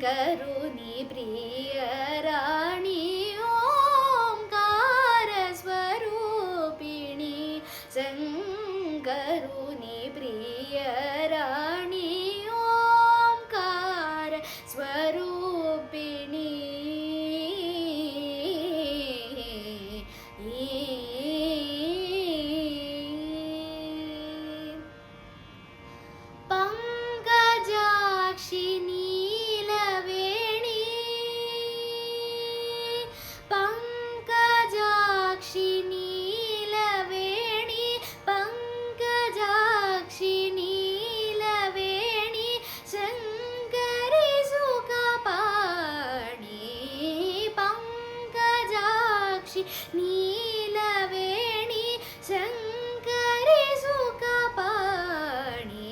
శంకరుని ప్రియ రాణి ఓంకార స్వరూపిణి శంకరుని ప్రియ రాణి ఓంకార స్వరూపిణి పంకజాక్షి నీలవేణి పంకజాక్షి నీలవేణి పంకజాక్షి నీలవేణి శంకరి సుఖపాణి పంకజాక్షి నీలవేణి శంకరి సుఖపాణి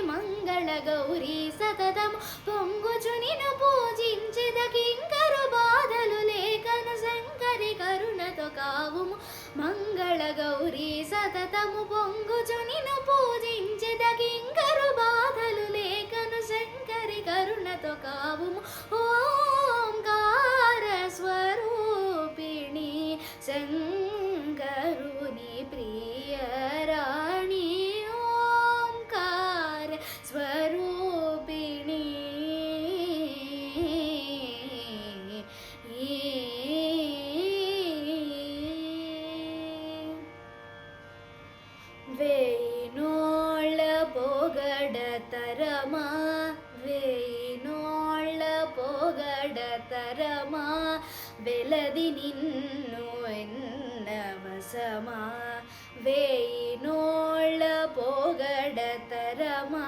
మంగళ గౌరీ సతతము పొంగుచు నిన్ను పూజించెద కింకరు బాధలు లేకను శంకరి కరుణతో కావుము మంగళ గౌరీ సతతము పొంగుచు నిన్ను పూజించెద కింకరు బాధలు లేకను శంకరి కరుణతో కావుము ఓంకార స్వరూపిణి శంకరుని ప్రియ రాణి ఓంకార స్వరూపిణి వేయినోళ్ళ పొగడతరమా వేయినోళ్ళ పొగడతరమా వెలది నిన్ను ఎన్నవసమా వేయినోళ్ళ పొగడతరమా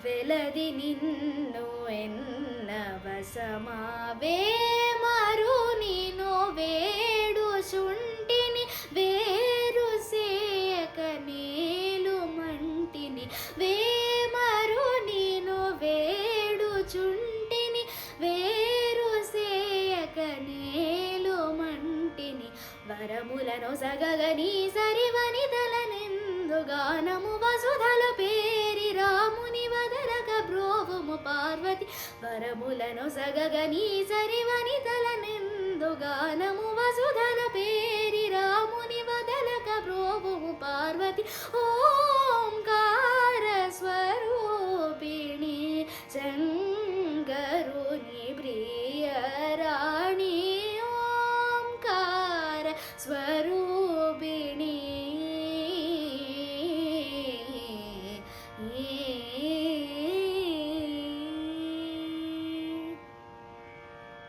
వెలది నిన్ను ఎన్నవసమా వేమరు నిను వేడు శుంఠిని వేరు సేయక నేలు మంటిని వేమరు నిను వేడు చుంటిని వేరు సేయక నేలు మంటిని వరములను సగగని సరివనిదలనెందు గానము వసుధలు పేరి రాముని వదలక బ్రోవుము పార్వతి వరములను సగగని సరివనిదలనెందు గానము వసుధలు పేరి రాముని వదలక బ్రోవుము పార్వతి ఓ